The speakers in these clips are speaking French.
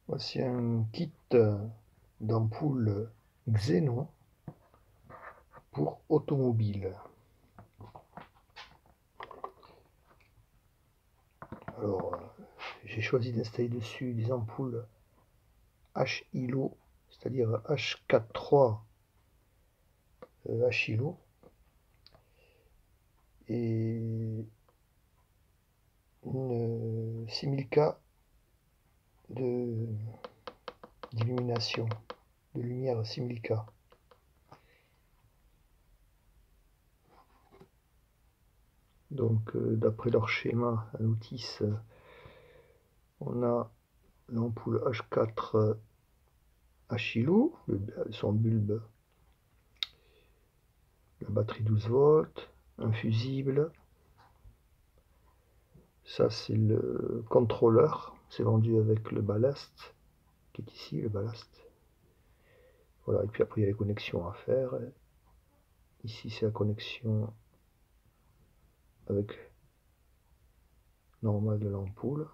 Voici un kit d'ampoule Xénon pour automobile. Alors, j'ai choisi d'installer dessus des ampoules HILO, c'est-à-dire H43 HILO, et une 6000K d'illumination, de lumière 6000K. Donc, d'après leur schéma à notice, on a l'ampoule H4 HILO, son bulbe, la batterie 12 volts, un fusible. Ça, c'est le contrôleur, c'est vendu avec le ballast, qui est ici, le ballast. Voilà, et puis après, il y a les connexions à faire. Ici, c'est la connexion avec normale de l'ampoule.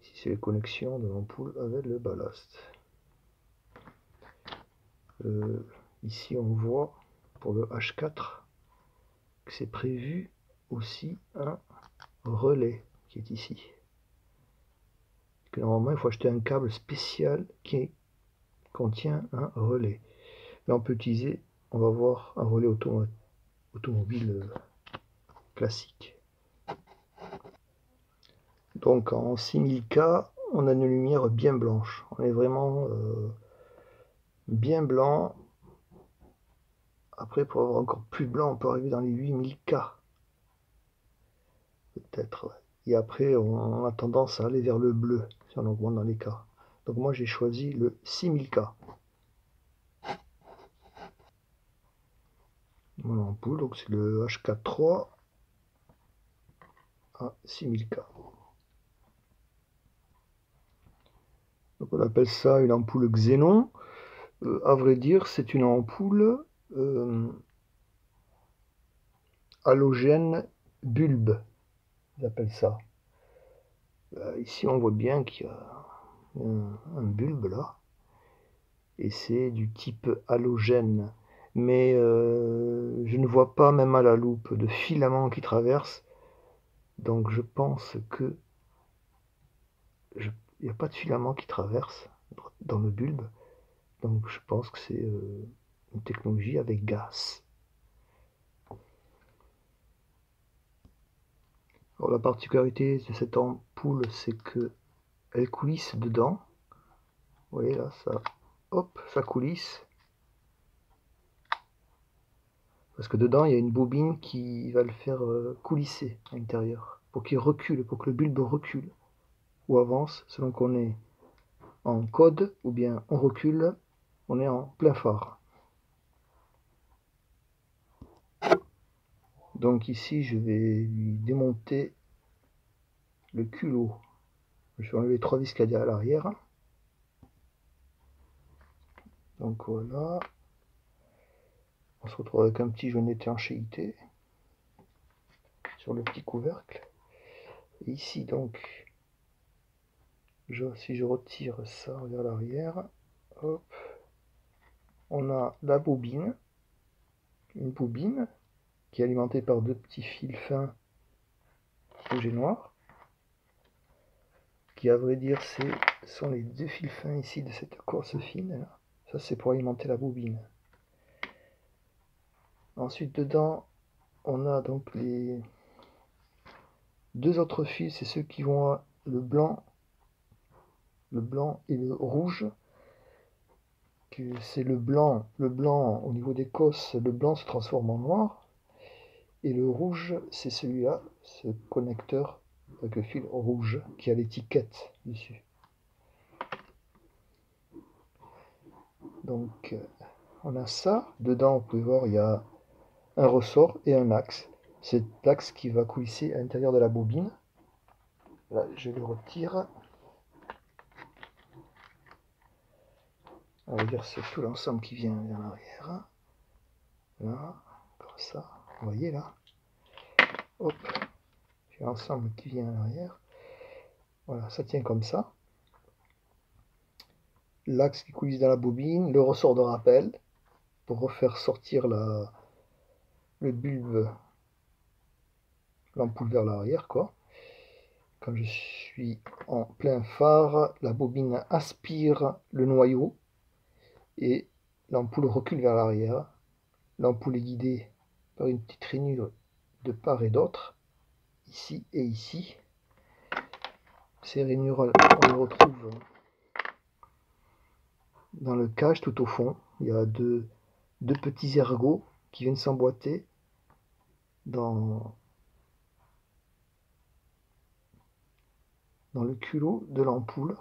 Ici, c'est les connexions de l'ampoule avec le ballast. Ici, on voit, pour le H4, que c'est prévu aussi un relais qui est ici. Que normalement, il faut acheter un câble spécial qui contient un relais. Mais on peut utiliser, on va voir, un relais automobile classique. Donc en 6000K, on a une lumière bien blanche. On est vraiment bien blanc. Après, pour avoir encore plus blanc, on peut arriver dans les 8000K. Peut-être. Ouais. Et après, on a tendance à aller vers le bleu, si on augmente dans les K. Donc moi, j'ai choisi le 6000K. Mon ampoule, donc c'est le H43 à 6000K. Donc on appelle ça une ampoule Xénon. À vrai dire, c'est une ampoule halogène bulbe, ils appellent ça. Ici, on voit bien qu'il y a un bulbe là, et c'est du type halogène. Mais je ne vois pas, même à la loupe, de filament qui traverse. Donc je pense que il n'y a pas de filament qui traverse dans le bulbe. Donc je pense que c'est une technologie avec gaz. Alors, la particularité de cette ampoule, c'est que elle coulisse dedans. Vous voyez là, ça, hop, ça coulisse. Parce que dedans, il y a une bobine qui va le faire coulisser à l'intérieur, pour qu'il recule, pour que le bulbe recule ou avance, selon qu'on est en code ou bien on recule, on est en plein phare. Donc ici, je vais lui démonter le culot. Je vais enlever 3 vis qu'il y a à l'arrière. Donc voilà. On se retrouve avec un petit jaune d'étanchéité sur le petit couvercle. Et ici donc, si je retire ça vers l'arrière, hop, on a la bobine, une bobine qui est alimentée par 2 petits fils fins rouge et noir, qui à vrai dire sont les 2 fils fins ici de cette course fine là. Ça c'est pour alimenter la bobine. Ensuite dedans on a donc les 2 autres fils, c'est ceux qui vont le blanc et le rouge. C'est le blanc au niveau des cosses, le blanc se transforme en noir, et le rouge c'est celui-là, ce connecteur avec le fil rouge qui a l'étiquette dessus. Donc on a ça, dedans vous pouvez voir il y a un ressort et un axe, c'est l'axe qui va coulisser à l'intérieur de la bobine. Là je le retire, on va dire c'est tout l'ensemble qui vient vers l'arrière, là, comme ça, vous voyez là, hop, j'ai l'ensemble qui vient à l'arrière. Voilà, ça tient comme ça. l'axe qui coulisse dans la bobine, le ressort de rappel pour refaire sortir le bulbe, l'ampoule vers l'arrière, quoi. Quand je suis en plein phare, la bobine aspire le noyau et l'ampoule recule vers l'arrière. L'ampoule est guidée par une petite rainure de part et d'autre, ici et ici. Ces rainures, on les retrouve dans le cache tout au fond. Il y a deux petits ergots qui viennent s'emboîter dans le culot de l'ampoule.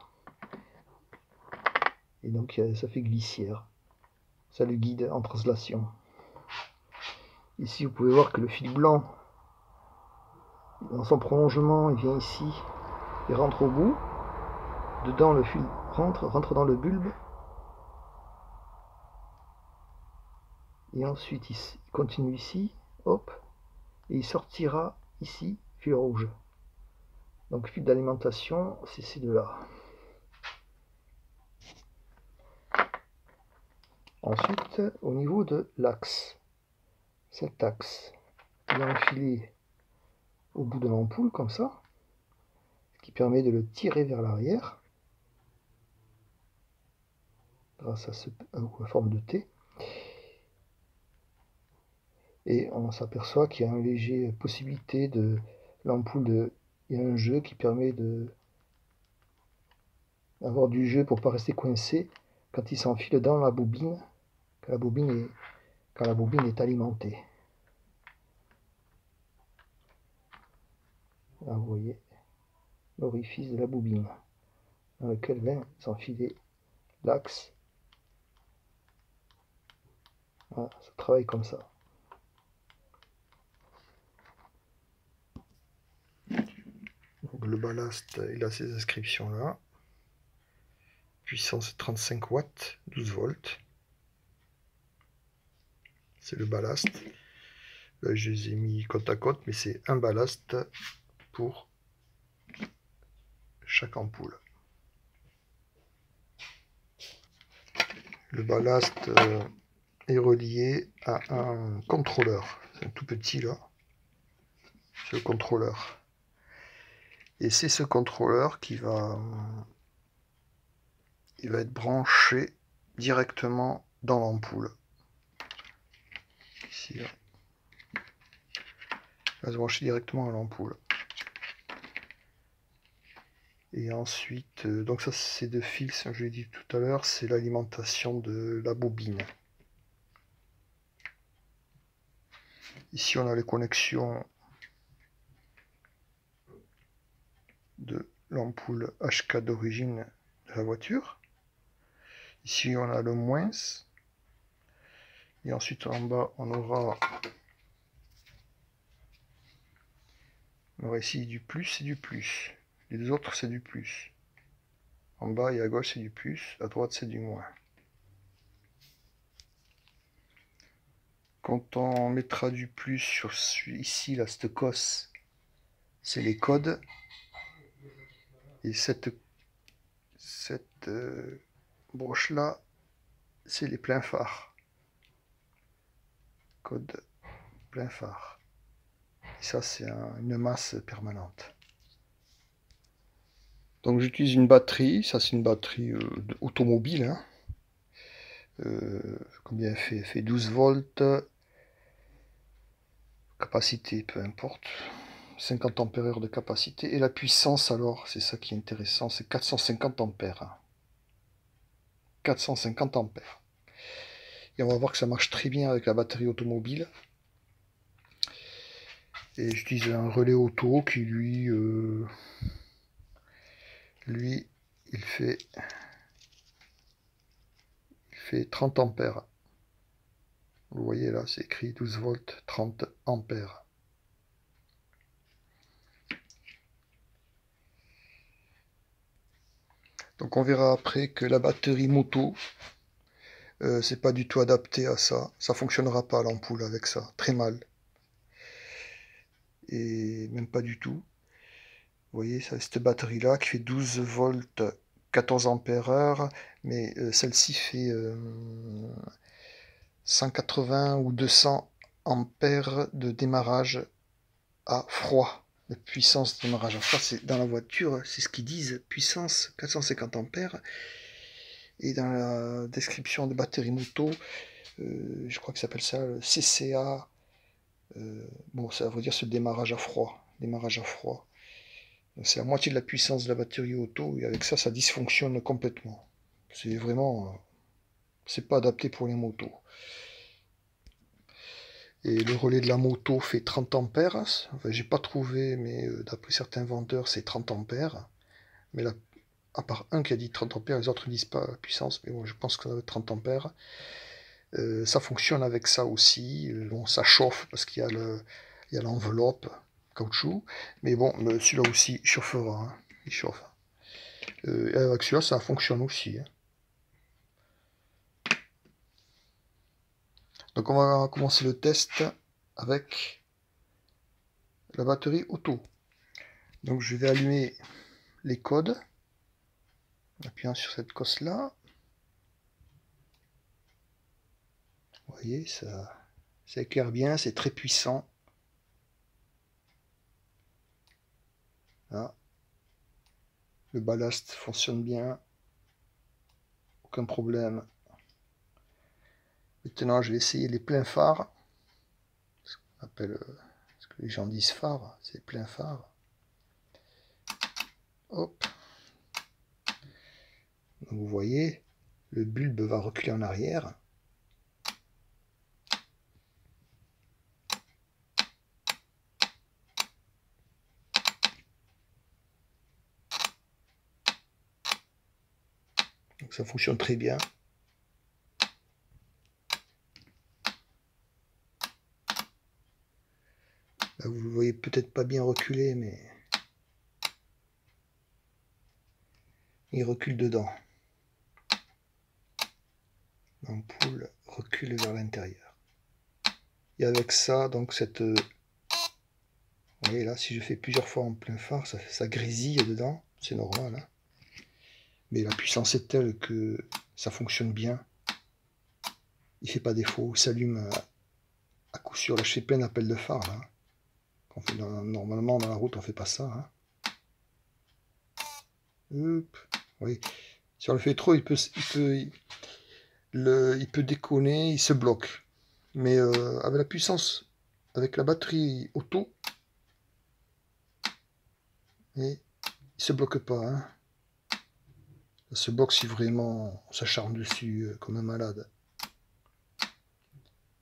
Et donc ça fait glissière. Ça le guide en translation. Ici, vous pouvez voir que le fil blanc, dans son prolongement, il vient ici et rentre au bout. Dedans, le fil rentre dans le bulbe. Et ensuite, il continue ici, hop, et il sortira ici, fil rouge. Donc, fil d'alimentation, c'est ces deux-là. Ensuite, au niveau de l'axe, cet axe, il est enfilé au bout de l'ampoule, comme ça, ce qui permet de le tirer vers l'arrière, grâce à la forme de T. Et on s'aperçoit qu'il y a une légère possibilité de l'ampoule il y a un jeu qui permet d'avoir du jeu pour ne pas rester coincé quand il s'enfile dans la bobine, quand la bobine est alimentée. Là, vous voyez l'orifice de la bobine dans lequel vient s'enfiler l'axe. Voilà, ça travaille comme ça. Donc, le ballast, il a ces inscriptions là. Puissance 35 watts, 12 volts. C'est le ballast. Là, je les ai mis côte à côte, mais c'est un ballast pour chaque ampoule. Le ballast est relié à un contrôleur. C'est un tout petit là. C'est le contrôleur. Et c'est ce contrôleur qui va être branché directement dans l'ampoule. Ici, là. Il va se brancher directement à l'ampoule. Et ensuite, donc ça c'est deux fils, je l'ai dit tout à l'heure, c'est l'alimentation de la bobine. Ici on a les connexions de l'ampoule HK d'origine de la voiture. Ici on a le moins. Et ensuite en bas on aura ici du plus et du plus. Les deux autres c'est du plus. En bas et à gauche c'est du plus, à droite c'est du moins. Quand on mettra du plus sur ici, là, cette cosse, c'est les codes. Et cette broche-là, c'est les pleins phares. Code plein phare. Et ça, c'est une masse permanente. Donc j'utilise une batterie, ça c'est une batterie automobile. Hein. Combien elle fait? Elle fait 12 volts. Capacité, peu importe. 50 ampères de capacité. Et la puissance, alors, c'est ça qui est intéressant, c'est 450 ampères. 450 ampères. Et on va voir que ça marche très bien avec la batterie automobile. Et j'utilise un relais auto qui lui, il fait 30 ampères. Vous voyez là, c'est écrit 12 volts, 30 ampères. Donc on verra après que la batterie moto, c'est pas du tout adapté à ça. Ça fonctionnera pas l'ampoule avec ça, très mal. Et même pas du tout. Vous voyez, ça, cette batterie là qui fait 12 volts 14 ampères-heure, mais celle-ci fait 180 ou 200 ampères de démarrage à froid. De puissance de démarrage à froid, c'est dans la voiture, c'est ce qu'ils disent, puissance 450 ampères. Et dans la description de batterie moto, je crois que ça s'appelle ça CCA. Bon, ça veut dire ce démarrage à froid. Démarrage à froid. C'est la moitié de la puissance de la batterie auto, et avec ça, ça dysfonctionne complètement. C'est vraiment... c'est pas adapté pour les motos. Et le relais de la moto fait 30 ampères. Enfin, j'ai pas trouvé, mais d'après certains vendeurs, c'est 30 ampères. Mais là, à part un qui a dit 30 ampères, les autres ne disent pas la puissance, mais bon, je pense que ça va être 30 ampères. Ça fonctionne avec ça aussi. Bon, ça chauffe parce qu'il y a l'enveloppe caoutchouc. Mais bon, celui-là aussi il chauffera. Hein. Il chauffe. Et avec celui-là, ça fonctionne aussi. Hein. Donc on va commencer le test avec la batterie auto. Donc je vais allumer les codes en appuyant sur cette cosse là. Vous voyez, ça éclaire bien, c'est très puissant. Là. Le ballast fonctionne bien, aucun problème. Maintenant je vais essayer les pleins phares. Ce qu'on appelle, ce que les gens disent phare, c'est plein phare. Hop. Donc vous voyez, le bulbe va reculer en arrière. Donc ça fonctionne très bien. Là, vous ne le voyez peut-être pas bien reculer, mais il recule dedans. L'ampoule recule vers l'intérieur. Et avec ça, donc cette... Vous voyez là, si je fais plusieurs fois en plein phare, ça grésille dedans, c'est normal. Hein. Mais la puissance est telle que ça fonctionne bien. Il fait pas défaut, il s'allume à coup sûr. Là, je fais plein d'appels de phare. Là. Normalement, dans la route, on fait pas ça. Hein. Hop. Oui. Si on le fait trop, il peut déconner, il se bloque. Mais avec la puissance, avec la batterie auto, et il se bloque pas. Hein. Ça se bloque si vraiment on s'acharne dessus comme un malade.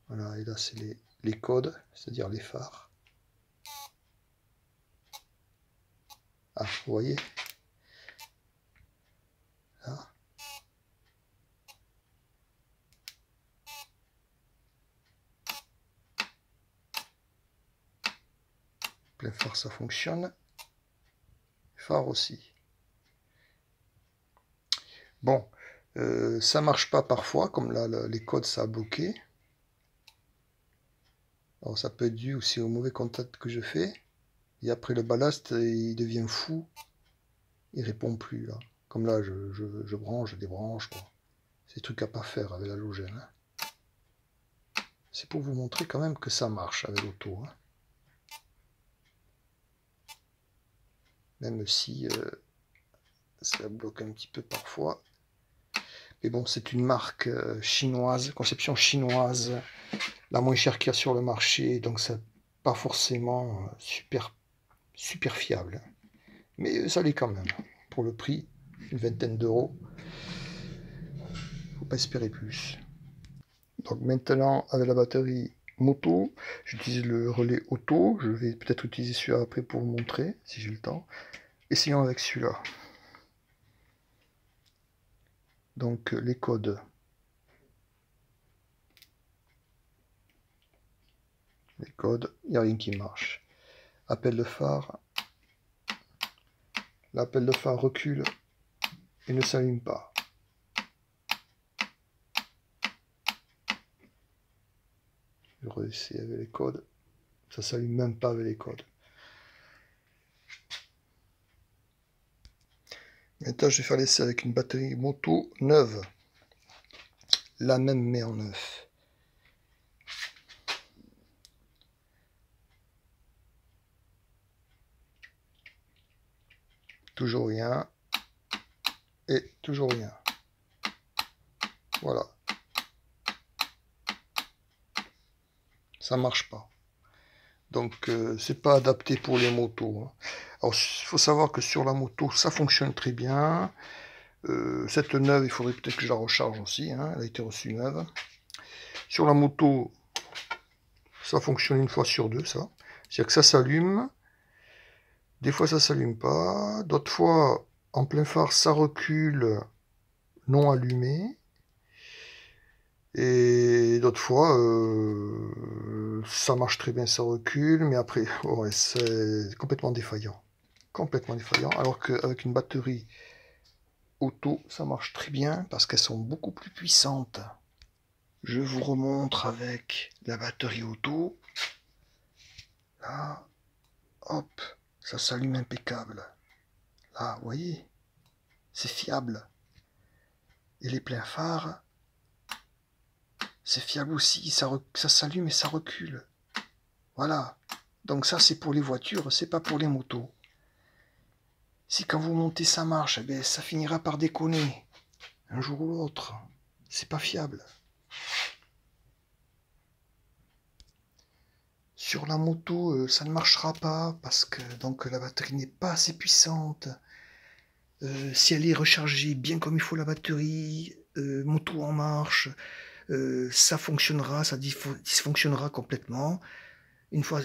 Voilà, et là c'est les codes, c'est-à-dire les phares. Ah, vous voyez là. Plein phare, ça fonctionne. Phare aussi. Bon, ça marche pas parfois, comme là, les codes, ça a bloqué. Alors ça peut être dû aussi au mauvais contact que je fais. Et après le ballast, il devient fou. Il répond plus, là. Comme là, je branche, je débranche, quoi. C'est des trucs à pas faire avec l'halogène. Hein. C'est pour vous montrer quand même que ça marche avec l'auto. Hein. Même si ça bloque un petit peu parfois. Mais bon, c'est une marque chinoise, conception chinoise, la moins chère qu'il y a sur le marché, donc c'est pas forcément super fiable. Mais ça l'est quand même. Pour le prix, une vingtaine d'euros. Faut pas espérer plus. Donc maintenant, avec la batterie moto, j'utilise le relais auto. Je vais peut-être utiliser celui-là après pour vous montrer, si j'ai le temps. Essayons avec celui-là. Donc les codes. Les codes, il n'y a rien qui marche. Appel de phare. L'appel de phare recule et ne s'allume pas. Je réessaye avec les codes. Ça s'allume même pas avec les codes. Maintenant, je vais faire l'essai avec une batterie moto neuve. La même mais en neuf. Toujours rien. Et toujours rien. Voilà. Ça marche pas. Donc, c'est pas adapté pour les motos. Hein. Alors, il faut savoir que sur la moto, ça fonctionne très bien. Cette neuve, il faudrait peut-être que je la recharge aussi. Hein. Elle a été reçue neuve. Sur la moto, ça fonctionne une fois sur deux, ça. C'est-à-dire que ça s'allume. Des fois, ça s'allume pas. D'autres fois, en plein phare, ça recule non allumé. Et d'autres fois, ça marche très bien, ça recule. Mais après, ouais, c'est complètement défaillant. Complètement défaillant. Alors qu'avec une batterie auto, ça marche très bien parce qu'elles sont beaucoup plus puissantes. Je vous remontre avec la batterie auto. Là, hop, ça s'allume impeccable. Là, vous voyez, c'est fiable. Et les pleins phares, c'est fiable aussi. Ça s'allume et ça recule. Voilà. Donc ça, c'est pour les voitures, c'est pas pour les motos. Si quand vous montez ça marche, eh bien, ça finira par déconner. Un jour ou l'autre. C'est pas fiable. Sur la moto, ça ne marchera pas parce que donc la batterie n'est pas assez puissante. Si elle est rechargée bien comme il faut la batterie, moto en marche, ça fonctionnera, ça dysfonctionnera complètement. Une fois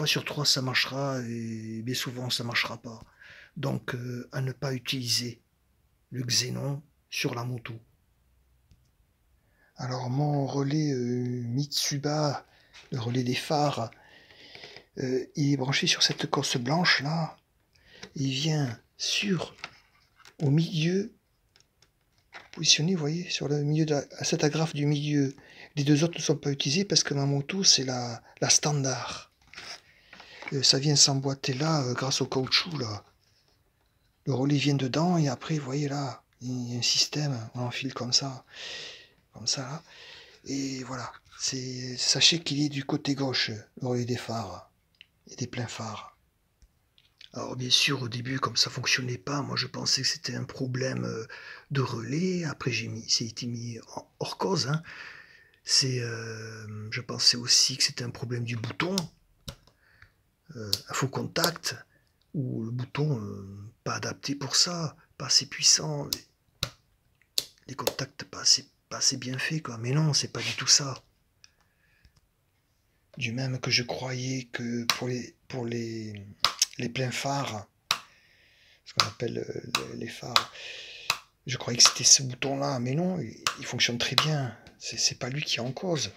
sur trois, ça marchera et bien souvent, ça marchera pas. Donc, à ne pas utiliser le xénon sur la moto. Alors, mon relais Mitsuba, le relais des phares, il est branché sur cette cosse blanche là. Il vient au milieu, positionné, vous voyez, sur le milieu à cette agrafe du milieu. Les deux autres ne sont pas utilisés parce que ma moto, c'est la standard. Ça vient s'emboîter là grâce au caoutchouc là. Le relais vient dedans et après, vous voyez là, il y a un système, on enfile comme ça là. Et voilà, sachez qu'il est du côté gauche, le relais des phares et des pleins phares. Alors bien sûr, au début, comme ça fonctionnait pas, moi je pensais que c'était un problème de relais. Après, c'est été mis hors cause. Hein. Je pensais aussi que c'était un problème du bouton, un faux contact, ou le bouton pas adapté pour ça, pas assez puissant, les contacts pas assez bien faits, quoi. Mais non, c'est pas du tout ça. Du même que je croyais que pour les pleins phares, ce qu'on appelle les phares, je croyais que c'était ce bouton-là, mais non, il fonctionne très bien. C'est pas lui qui est en cause.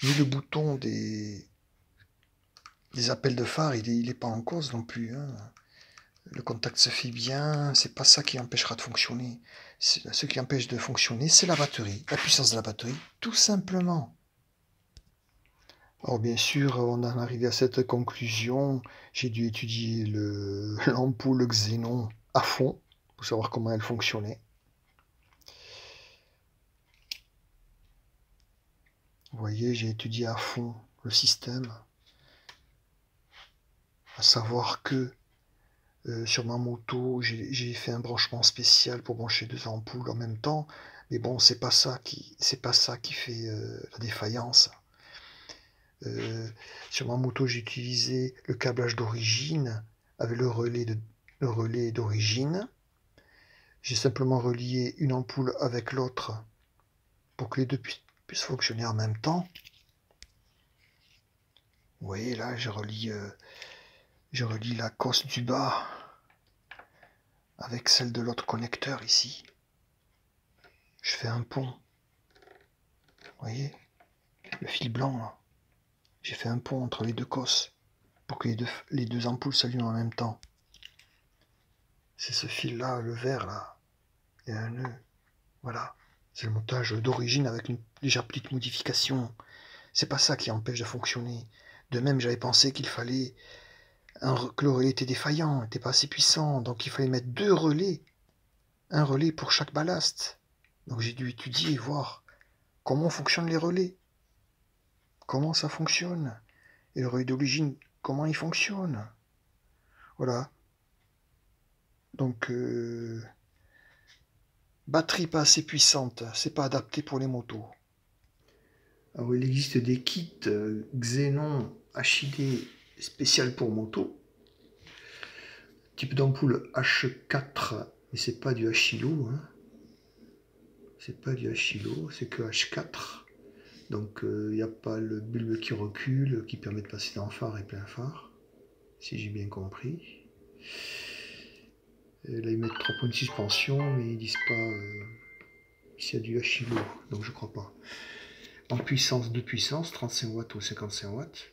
Ni le bouton des appels de phare, il est pas en cause non plus. Hein. Le contact se fait bien, c'est pas ça qui empêchera de fonctionner. Ce qui empêche de fonctionner, c'est la batterie, la puissance de la batterie, tout simplement. Alors bien sûr, on en arrivé à cette conclusion. J'ai dû étudier l'ampoule xénon à fond pour savoir comment elle fonctionnait. Vous voyez, j'ai étudié à fond le système, à savoir que sur ma moto, j'ai fait un branchement spécial pour brancher deux ampoules en même temps, mais bon, c'est pas ça qui fait la défaillance. Sur ma moto, j'ai utilisé le câblage d'origine avec le relais d'origine. J'ai simplement relié une ampoule avec l'autre pour que les deux puissent fonctionner en même temps. Vous voyez là, je relie la cosse du bas avec celle de l'autre connecteur ici. Je fais un pont. Vous voyez, le fil blanc là. J'ai fait un pont entre les deux cosses pour que les deux ampoules s'allument en même temps. C'est ce fil là, le vert là. Il y a un nœud. Voilà. C'est le montage d'origine avec une légère petite modification. C'est pas ça qui empêche de fonctionner. De même, j'avais pensé qu'il fallait que le relais était défaillant, n'était pas assez puissant, donc il fallait mettre deux relais un relais pour chaque ballast. Donc j'ai dû étudier et voir comment fonctionnent les relais, comment ça fonctionne, et le relais d'origine, comment il fonctionne. Voilà. Donc, batterie pas assez puissante, c'est pas adapté pour les motos. Alors, il existe des kits Xenon HID spécial pour moto. Type d'ampoule H4, mais c'est pas du HILO. Hein. C'est pas du HILO, c'est que H4. Donc il n'y a pas le bulbe qui recule, qui permet de passer dans phare et plein phare, si j'ai bien compris. Et là ils mettent 3 points de suspension, mais ils disent pas s'il y a du HILO, donc je crois pas. En puissance, 2 puissances, 35 watts ou 55 watts.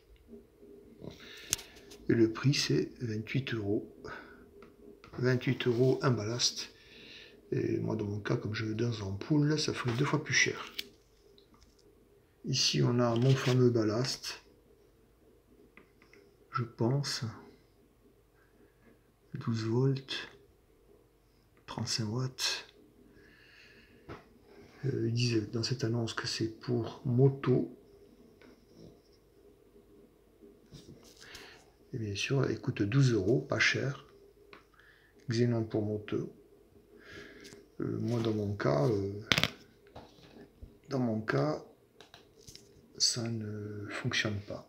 Et le prix c'est 28 €. 28 € un ballast. Et moi dans mon cas, comme je veux 2 ampoules, ça ferait 2 fois plus cher. Ici on a mon fameux ballast. Je pense. 12 volts. 35 watts. Ils disent dans cette annonce que c'est pour moto. Et bien sûr, elle coûte 12 €, pas cher. Xenon pour moto. Moi, dans mon cas, ça ne fonctionne pas.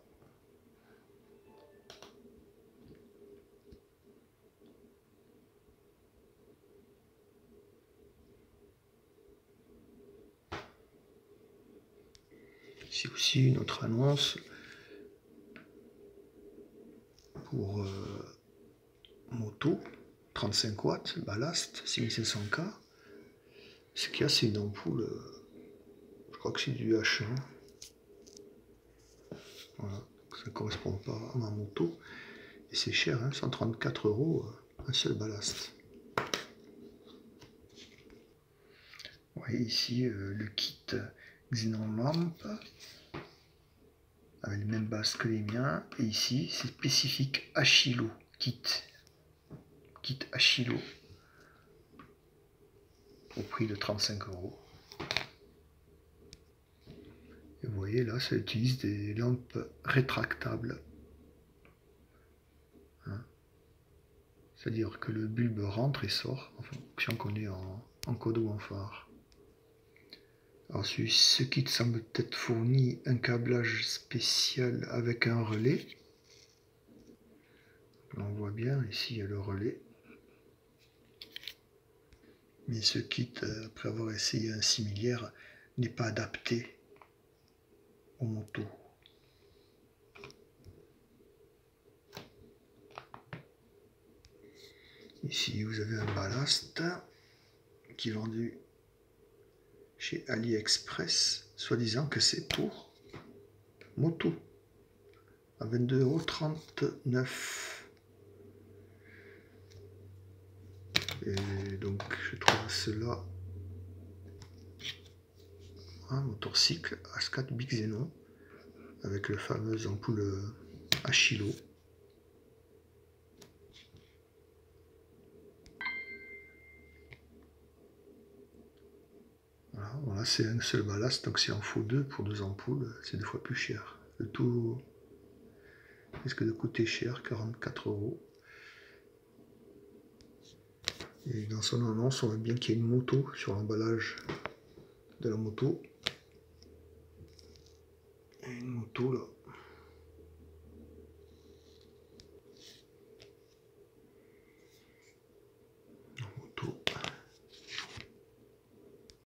C'est aussi une autre annonce pour moto, 35 watts, ballast, 6500K. Ce qu'il y a, c'est une ampoule, je crois que c'est du H1. Voilà, ça ne correspond pas à ma moto. Et c'est cher, hein, 134 € un seul ballast. Vous voyez ici le kit Xenon Lamp avec les mêmes bases que les miens. Et ici, c'est spécifique HILO kit HILO au prix de 35 €. Et vous voyez là, ça utilise des lampes rétractables. Hein, c'est-à-dire que le bulbe rentre et sort en fonction qu'on est en code ou en phare. Alors ce kit semble être fourni un câblage spécial avec un relais. On voit bien, ici il y a le relais. Mais ce kit, après avoir essayé un similaire, n'est pas adapté aux motos. Ici vous avez un ballast qui est vendu chez AliExpress, soi-disant que c'est pour moto, à 22,39 €. Et donc je trouve cela un motorcycle H4 Big Xenon avec le fameux ampoule HILO. Voilà, c'est un seul ballast, donc si en faut 2 pour 2 ampoules, c'est 2 fois plus cher. Le tout risque de coûter cher, 44 €. Et dans son annonce, on voit bien qu'il y a une moto sur l'emballage de la moto. Et une moto là.